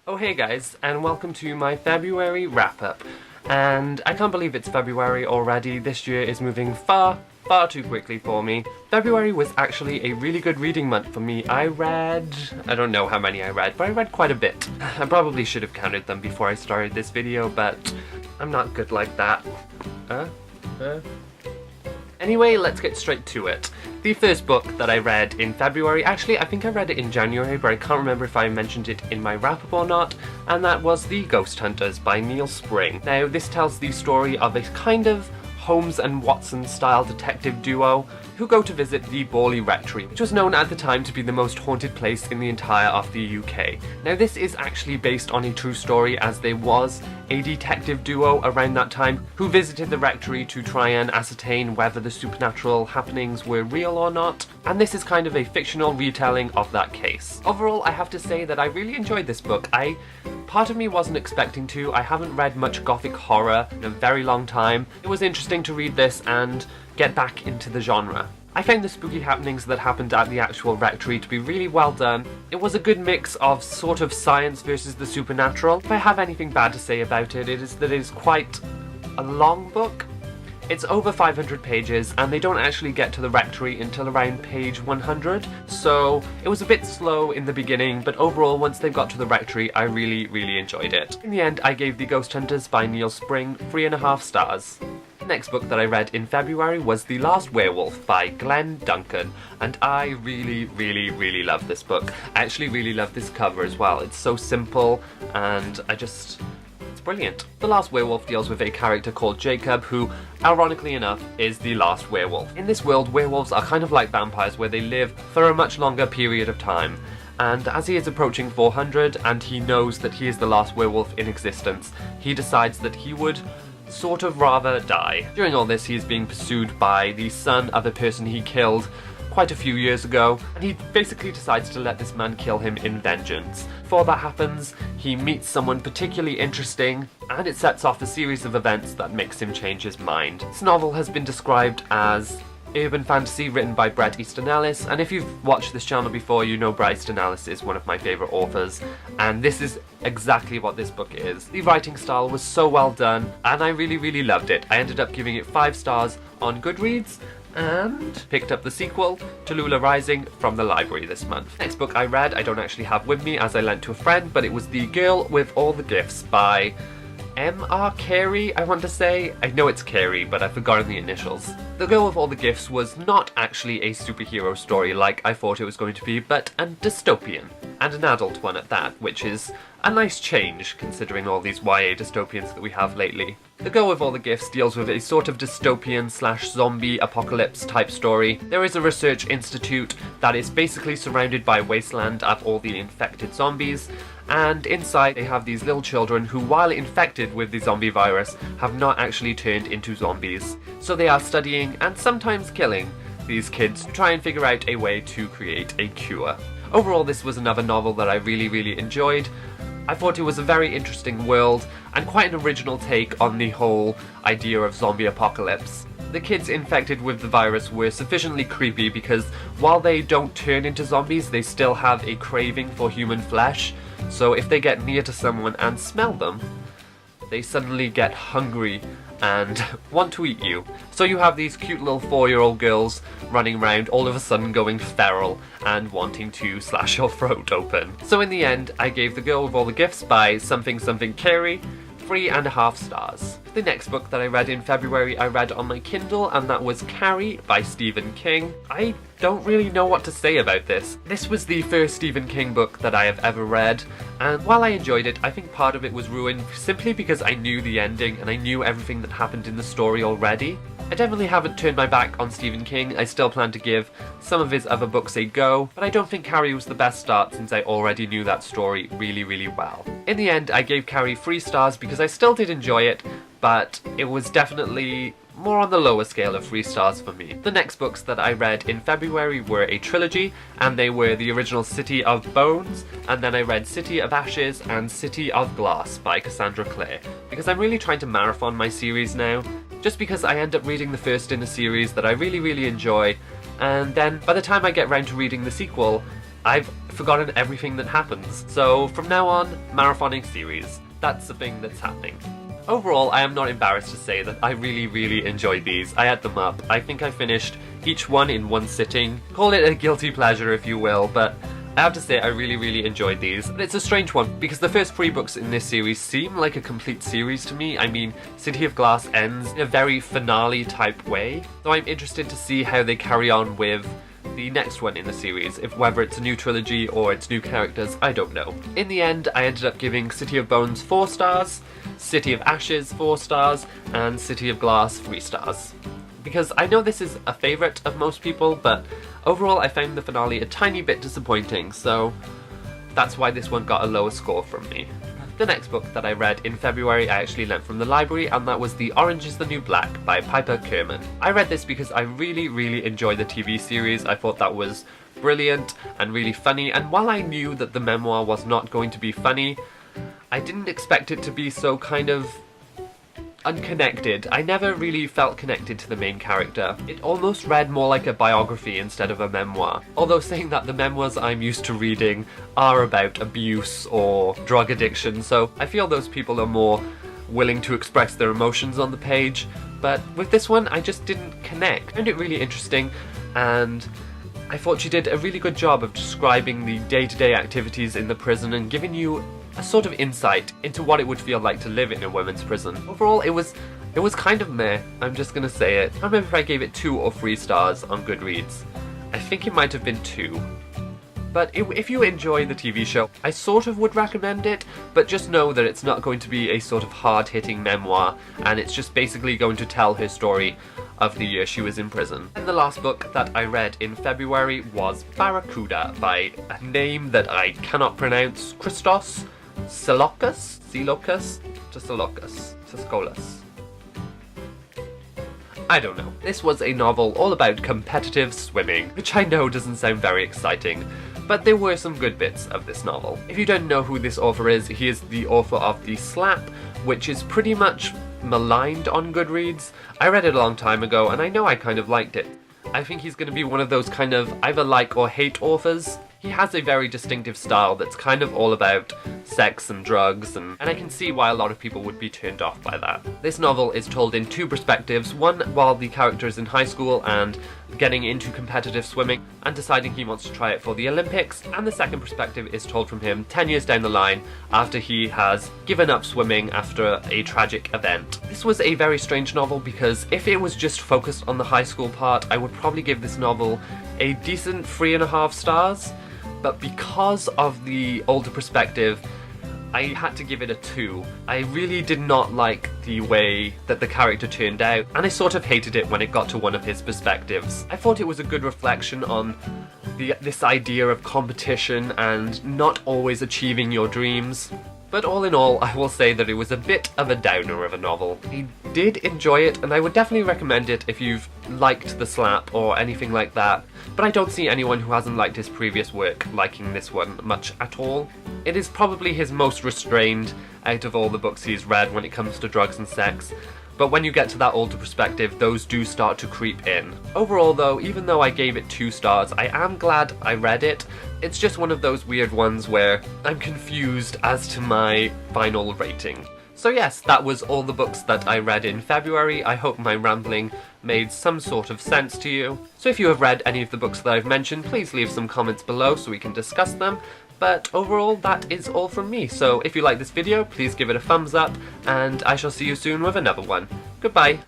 Oh hey guys, and welcome to my February wrap-up. And I can't believe it's February already. This year is moving far too quickly for me. February was actually a really good reading month for me. I don't know how many I read, but I read quite a bit. I probably should have counted them before I started this video, but I'm not good like that. Anyway, let's get straight to it. The first book that I read in February, actually I think I read it in January, but I can't remember if I mentioned it in my wrap-up or not, and that was The Ghost Hunters by Neil Spring. Now, this tells the story of a kind of Holmes and Watson style detective duo who go to visit the Borley Rectory, which was known at the time to be the most haunted place in the entire of the UK. Now this is actually based on a true story, as there was a detective duo around that time who visited the rectory to try and ascertain whether the supernatural happenings were real or not, and this is kind of a fictional retelling of that case. Overall, I have to say that I really enjoyed this book. Part of me wasn't expecting to. I haven't read much gothic horror in a very long time. It was interesting to read this and get back into the genre. I found the spooky happenings that happened at the actual rectory to be really well done. It was a good mix of sort of science versus the supernatural. If I have anything bad to say about it, it is that it is quite a long book. It's over 500 pages, and they don't actually get to the rectory until around page 100, so it was a bit slow in the beginning, but overall, once they got to the rectory, I really enjoyed it. In the end, I gave The Ghost Hunters by Neil Spring 3.5 stars. The next book that I read in February was The Last Werewolf by Glenn Duncan, and I really love this book. I actually really love this cover as well. It's so simple, and it's brilliant. The Last Werewolf deals with a character called Jacob who, ironically enough, is the last werewolf. In this world, werewolves are kind of like vampires where they live for a much longer period of time. And as he is approaching 400 and he knows that he is the last werewolf in existence, he decides that he would sort of rather die. During all this, he is being pursued by the son of a person he killed quite a few years ago, and he basically decides to let this man kill him in vengeance. Before that happens, he meets someone particularly interesting, and it sets off a series of events that makes him change his mind. This novel has been described as urban fantasy written by Bret Easton Ellis, and if you've watched this channel before, you know Bret Easton Ellis is one of my favourite authors, and this is exactly what this book is. The writing style was so well done, and I really loved it. I ended up giving it 5 stars on Goodreads, and picked up the sequel, Tallulah Rising, from the library this month. Next book I read, I don't actually have with me as I lent to a friend, but it was The Girl with All the Gifts by M.R. Carey, I want to say. I know it's Carey, but I've forgotten the initials. The Girl with All the Gifts was not actually a superhero story like I thought it was going to be, but a dystopian, and an adult one at that, which is a nice change considering all these YA dystopians that we have lately. The Girl with All the Gifts deals with a sort of dystopian / zombie apocalypse type story. There is a research institute that is basically surrounded by a wasteland of all the infected zombies, and inside they have these little children who, while infected with the zombie virus, have not actually turned into zombies. So they are studying and sometimes killing these kids to try and figure out a way to create a cure. Overall, this was another novel that I really enjoyed. I thought it was a very interesting world and quite an original take on the whole idea of zombie apocalypse. The kids infected with the virus were sufficiently creepy because while they don't turn into zombies, they still have a craving for human flesh, so if they get near to someone and smell them, they suddenly get hungry and want to eat you. So you have these cute little 4-year-old girls running around, all of a sudden going feral and wanting to slash your throat open. So in the end, I gave The Girl with All the Gifts by something Carey 3.5 stars. The next book that I read in February I read on my Kindle, and that was Carrie by Stephen King. I don't really know what to say about this. This was the first Stephen King book that I have ever read, and while I enjoyed it, I think part of it was ruined simply because I knew the ending and I knew everything that happened in the story already. I definitely haven't turned my back on Stephen King. I still plan to give some of his other books a go, but I don't think Carrie was the best start since I already knew that story really well. In the end, I gave Carrie 3 stars because I still did enjoy it, but it was definitely more on the lower scale of 3 stars for me. The next books that I read in February were a trilogy, and they were the original City of Bones, and then I read City of Ashes and City of Glass by Cassandra Clare, because I'm really trying to marathon my series now, just because I end up reading the first in a series that I really enjoy, and then by the time I get round to reading the sequel, I've forgotten everything that happens. So from now on, marathoning series. That's the thing that's happening. Overall, I am not embarrassed to say that I really enjoyed these. I had them up. I think I finished each one in one sitting. Call it a guilty pleasure if you will, but I have to say I really enjoyed these. But it's a strange one, because the first 3 books in this series seem like a complete series to me. I mean, City of Glass ends in a very finale type way, so I'm interested to see how they carry on with the next one in the series, whether it's a new trilogy or it's new characters, I don't know. In the end, I ended up giving City of Bones 4 stars, City of Ashes 4 stars, and City of Glass 3 stars. Because I know this is a favourite of most people, but overall I found the finale a tiny bit disappointing, so that's why this one got a lower score from me. The next book that I read in February I actually lent from the library, and that was The Orange is the New Black by Piper Kerman. I read this because I really enjoyed the TV series. I thought that was brilliant and really funny, and while I knew that the memoir was not going to be funny, I didn't expect it to be so kind of unconnected. I never really felt connected to the main character. It almost read more like a biography instead of a memoir. Although saying that, the memoirs I'm used to reading are about abuse or drug addiction, so I feel those people are more willing to express their emotions on the page, but with this one I just didn't connect. I found it really interesting, and I thought she did a really good job of describing the day-to-day activities in the prison and giving you a sort of insight into what it would feel like to live in a women's prison. Overall, it was kind of meh, I'm just gonna say it. I don't remember if I gave it 2 or 3 stars on Goodreads. I think it might have been 2. But if you enjoy the TV show, I sort of would recommend it, but just know that it's not going to be a sort of hard-hitting memoir, and it's just basically going to tell her story of the year she was in prison. And the last book that I read in February was Barracuda by a name that I cannot pronounce, Christos Tsilokos? I don't know. This was a novel all about competitive swimming, which I know doesn't sound very exciting, but there were some good bits of this novel. If you don't know who this author is, he is the author of The Slap, which is pretty much maligned on Goodreads. I read it a long time ago, and I know I kind of liked it. I think he's going to be one of those kind of either like or hate authors. He has a very distinctive style that's kind of all about sex and drugs, and I can see why a lot of people would be turned off by that. This novel is told in 2 perspectives, one while the character is in high school and getting into competitive swimming and deciding he wants to try it for the Olympics, and the second perspective is told from him 10 years down the line after he has given up swimming after a tragic event. This was a very strange novel because if it was just focused on the high school part, I would probably give this novel a decent 3.5 stars, but because of the older perspective, I had to give it a 2. I really did not like the way that the character turned out, and I sort of hated it when it got to one of his perspectives. I thought it was a good reflection on this idea of competition and not always achieving your dreams. But all in all, I will say that it was a bit of a downer of a novel. I did enjoy it, and I would definitely recommend it if you've liked The Slap or anything like that, but I don't see anyone who hasn't liked his previous work liking this one much at all. It is probably his most restrained out of all the books he's read when it comes to drugs and sex, but when you get to that older perspective, those do start to creep in. Overall though, even though I gave it 2 stars, I am glad I read it. It's just one of those weird ones where I'm confused as to my final rating. So yes, that was all the books that I read in February. I hope my rambling made some sort of sense to you. So if you have read any of the books that I've mentioned, please leave some comments below so we can discuss them. But overall, that is all from me. So if you like this video, please give it a thumbs up, and I shall see you soon with another one. Goodbye!